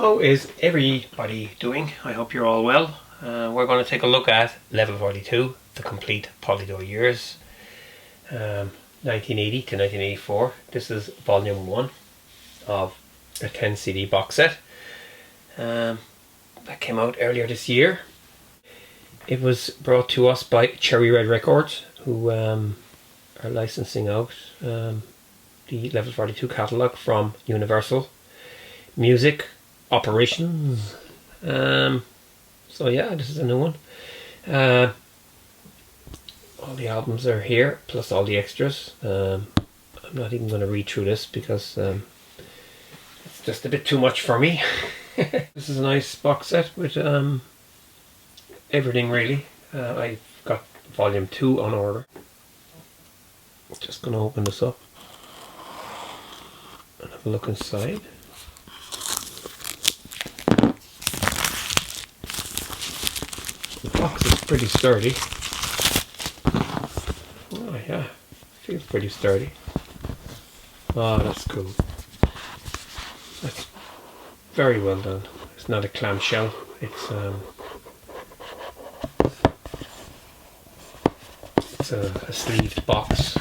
How is everybody doing? I hope you're all well. We're going to take a look at Level 42, the complete Polydor Years, 1980 to 1984. This is volume 1 of a 10 CD box set that came out earlier this year. It was brought to us by Cherry Red Records, who are licensing out the Level 42 catalogue from Universal Music Operations. So yeah, this is a new one. All the albums are here, plus all the extras. I'm not even going to read through this because it's just a bit too much for me. This is a nice box set with everything really. I've got volume 2 on order. Just going to open this up and have a look inside. The box is pretty sturdy. Oh yeah, feels pretty sturdy. Oh, that's cool. That's very well done. It's not a clamshell. It's a sleeved box,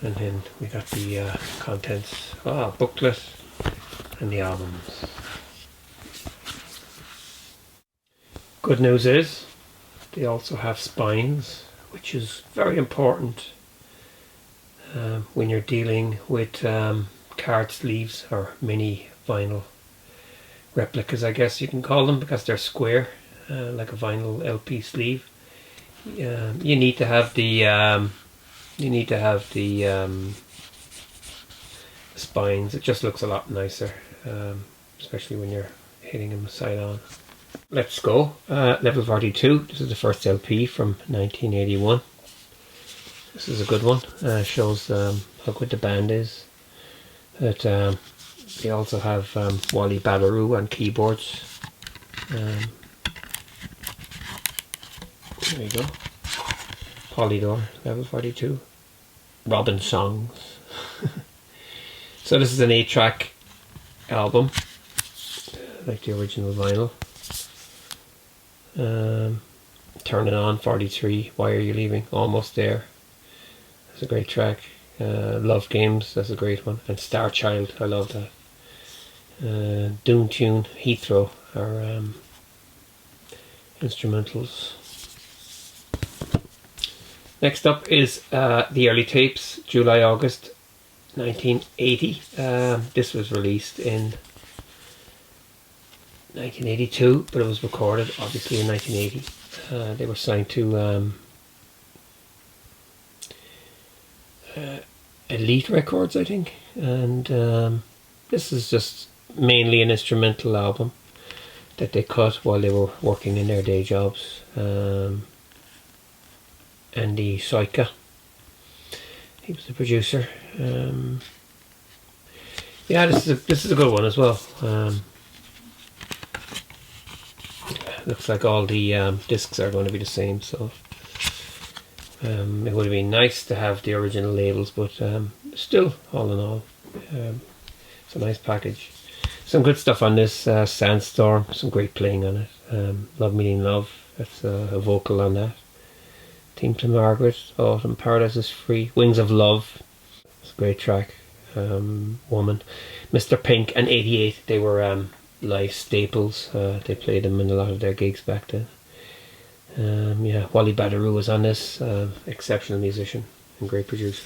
and then we got the contents. Booklet and the albums. Good news is they also have spines, which is very important when you're dealing with card sleeves or mini vinyl replicas, I guess you can call them, because they're square, like a vinyl LP sleeve. You need to have the spines. It just looks a lot nicer, especially when you're hitting them side on. Let's go. Level 42. This is the first LP from 1981. This is a good one. Shows how good the band is. That they also have Wally Badarou on keyboards. There you go. Polydor, Level 42. Robin songs. So this is an 8-track album, like the original vinyl. Turn It On, 43, Why Are You Leaving, Almost There. That's a great track. Love Games, that's a great one. And Star Child, I love that. Doom Tune, Heathrow are instrumentals. Next up is the early tapes, July, August 1980. This was released in 1982, but it was recorded obviously in 1980. They were signed to Elite Records, I think, and this is just mainly an instrumental album that they cut while they were working in their day jobs. Andy Soika, he was the producer. Yeah, this is a good one as well. Looks like all the discs are going to be the same, so it would have been nice to have the original labels, but still, all in all, it's a nice package. Some good stuff on this. Sandstorm, some great playing on it. Love Meaning Love, that's a vocal on that. Theme to Margaret, Autumn, Paradise is Free, Wings of Love, it's a great track. Woman, Mr. Pink and 88, they were live staples. They played them in a lot of their gigs back then. Yeah, Wally Badarou was on this, exceptional musician and great producer.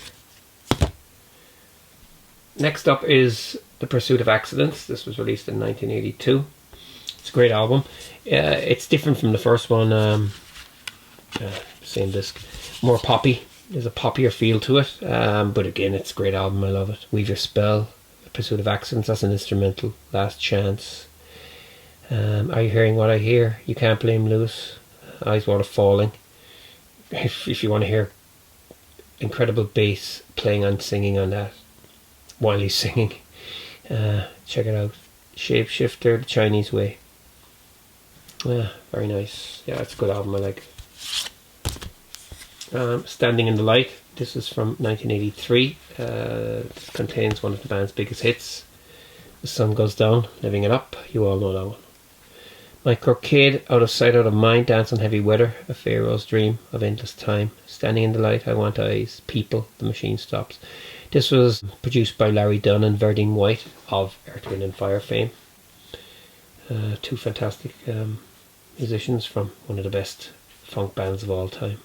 Next up is The Pursuit of Accidents. This was released in 1982. It's a great album. It's different from the first one. Same disc, more poppy. There's a poppier feel to it, but again, it's a great album. I love it. Weave Your Spell, The Pursuit of Accidents, that's an instrumental. Last Chance, Are You Hearing What I Hear, You Can't Blame Lewis, Eyes Water Falling. If you want to hear incredible bass playing and singing on that while he's singing, check it out. Shapeshifter, The Chinese Way. Yeah, very nice. Yeah, it's a good album, I like it. Standing in the Light, this is from 1983. This contains one of the band's biggest hits, The Sun Goes Down, Living It Up. You all know that one. Micro Kid, Out of Sight, Out of Mind, Dance on Heavy Weather, A Pharaoh's Dream of Endless Time, Standing in the Light, I Want Eyes, People, The Machine Stops. This was produced by Larry Dunn and Verdine White of Earth, Wind and Fire fame. Two fantastic musicians from one of the best funk bands of all time.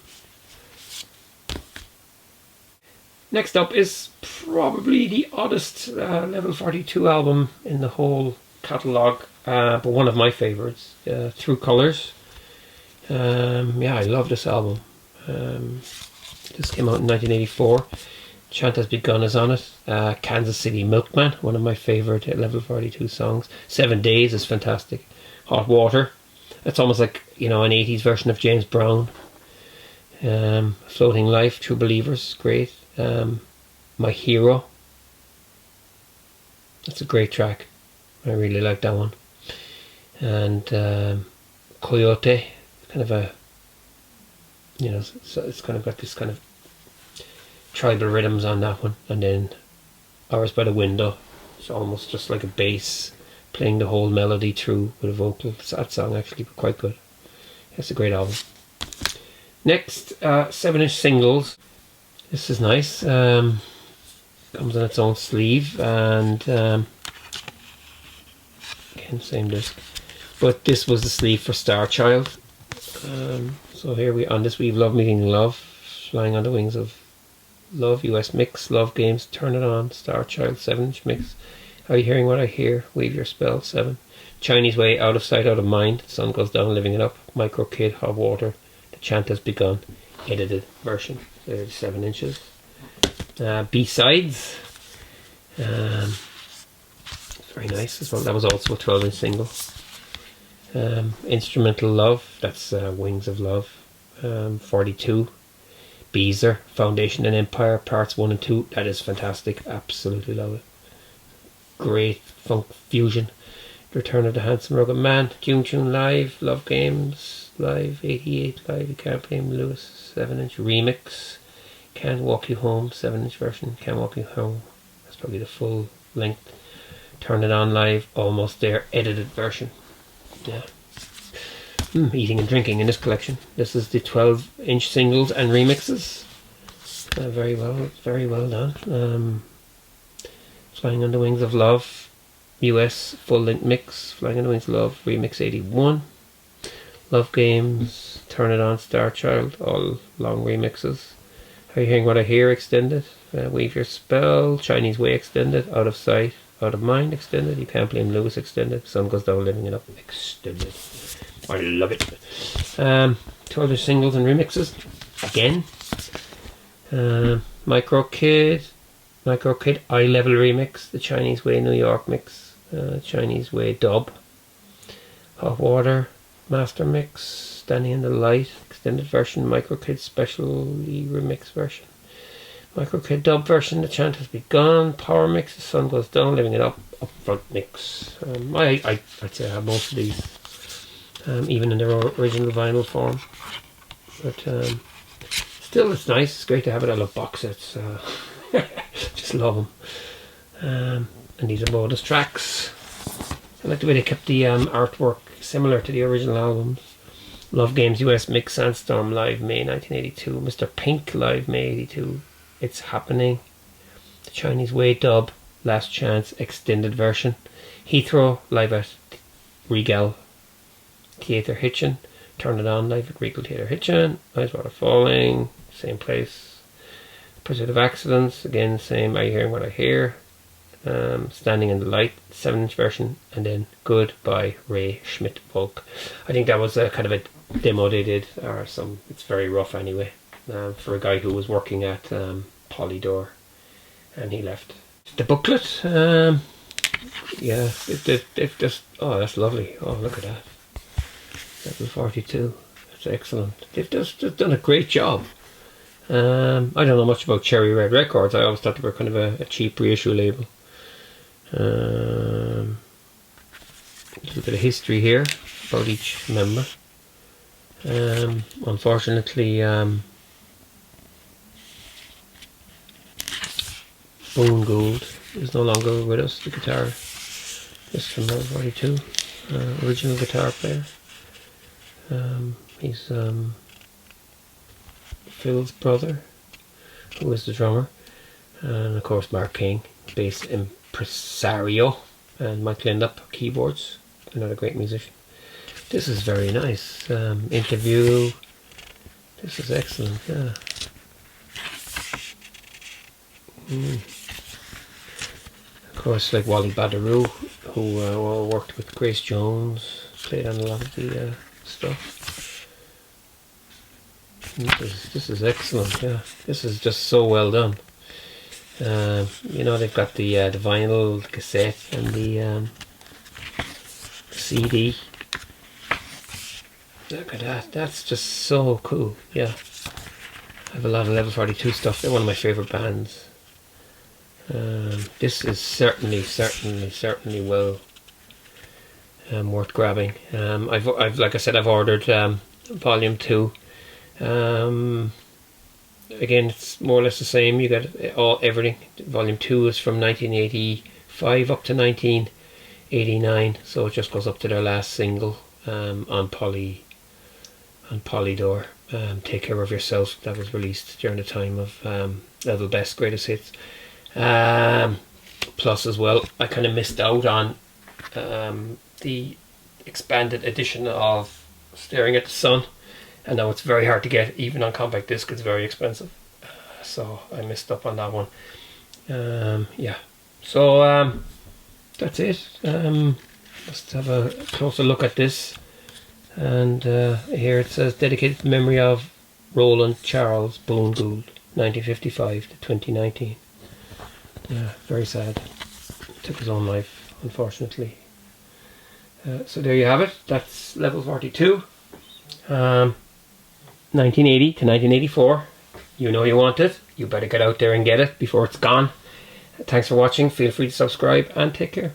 Next up is probably the oddest Level 42 album in the whole catalogue, but one of my favourites, Through Colours. I love this album. This came out in 1984. Chant Has Begun is on it. Kansas City Milkman, one of my favourite Level 42 songs. 7 Days is fantastic. Hot Water, it's almost like, you know, an 80s version of James Brown. Floating Life, True Believers, great. My Hero, that's a great track. I really like that one. And Coyote, kind of a, you know, so it's kind of got this kind of tribal rhythms on that one. And then Hours by the Window, it's almost just like a bass playing the whole melody through with a vocal. It's that song actually, but quite good. It's a great album. Next, Sevenish Singles. This is nice. Comes in its own sleeve, and again, same disc. But this was the sleeve for Star Child. So here we on this we've Love Meeting Love, Flying on the Wings of Love, US Mix, Love Games, Turn It On, Star Child, 7-inch mix. Are You Hearing What I Hear? Weave Your Spell, 7. Chinese Way, Out of Sight, Out of Mind, Sun Goes Down, Living It Up, Micro Kid, Hot Water, The Chant Has Begun, edited version. They're 7 inches. B-sides. Very nice as well. That was also a 12-inch single. Instrumental Love. That's Wings of Love. 42. Beezer. Foundation and Empire. Parts 1 and 2. That is fantastic. Absolutely love it. Great funk fusion. Return of the Handsome Rugged Man. June Tune Live. Love Games Live. 88 Live. You Can't Blame Lewis. 7-inch remix. Can't Walk You Home, 7-inch version. Can't Walk You Home, that's probably the full length. Turn It On Live, Almost There, edited version. Yeah. Eating and drinking in this collection. This is the 12-inch singles and remixes. Very well done. Flying on the Wings of Love, US full length mix. Flying on the Wings of Love, remix 81. Love Games, Turn It On, Star Child, all long remixes. Are You Hearing What I Hear? Extended. Weave Your Spell, Chinese Way extended. Out of Sight, Out of Mind extended. You Can't Blame Lewis extended. Sun Goes Down, Living It Up extended. I love it. 12 singles and remixes again. Micro Kid, Eye Level remix. The Chinese Way New York mix. Chinese Way dub. Hot Water master mix. Standing in the Light extended version. Micro Kid specially remix version. Micro Kid dub version. The Chant Has Begun. Power mix. The Sun Goes Down, Living It Up. Upfront mix. I'd say I have most of these, even in their original vinyl form. But still, it's nice. It's great to have it. I love box sets. Just love them. And these are bonus tracks. I like the way they kept the artwork similar to the original albums. Love Games US Mix, Sandstorm Live May 1982. Mr. Pink Live May 82. It's Happening. The Chinese Way dub. Last Chance extended version. Heathrow live at Regal Theatre Hitchin. Turn It On live at Regal Theatre Hitchin. Eyes Water Falling. Same place. Pursuit of Accidents. Again, same. Are You Hearing What I Hear? Standing in the Light, 7-inch version, and then Good by Ray Schmidt Volk. I think that was a kind of a demo they did, or some. It's very rough anyway, for a guy who was working at Polydor, and he left. The booklet, yeah, they've just, oh, that's lovely. Oh, look at that. Level 42. That's excellent. They've just done a great job. I don't know much about Cherry Red Records. I always thought they were kind of a cheap reissue label. A little bit of history here about each member. Unfortunately, Boone Gould is no longer with us, the guitarist. This from level 42. Original guitar player. He's Phil's brother, who is the drummer, and of course Mark King, bass impresario, and Mike Lindup, keyboards, another great musician. This is very nice. Interview. This is excellent. Yeah. Of course, like Wally Badarou, who worked with Grace Jones, played on a lot of the stuff. This is excellent. Yeah, this is just so well done. You know, they've got the vinyl, the cassette, and the CD. Look at that. That's just so cool. Yeah, I have a lot of level 42 stuff. They're one of my favorite bands. This is certainly well worth grabbing. I've like I said, I've ordered volume 2. Again, it's more or less the same. You get everything. Volume 2 is from 1985 up to 1989, so it just goes up to their last single on Polydor. Take Care of Yourself. That was released during the time of Level Best Greatest Hits. Plus, as well, I kind of missed out on the expanded edition of Staring at the Sun. And now it's very hard to get, even on compact disc. It's very expensive, so I missed up on that one. Yeah, so that's it. Let's have a closer look at this. And here it says, dedicated to the memory of Roland Charles Boone Gould, 1955 to 2019. Yeah, very sad. Took his own life, unfortunately. So there you have it. That's level 42. 1980 to 1984. You know you want it. You better get out there and get it before it's gone. Thanks for watching. Feel free to subscribe and take care.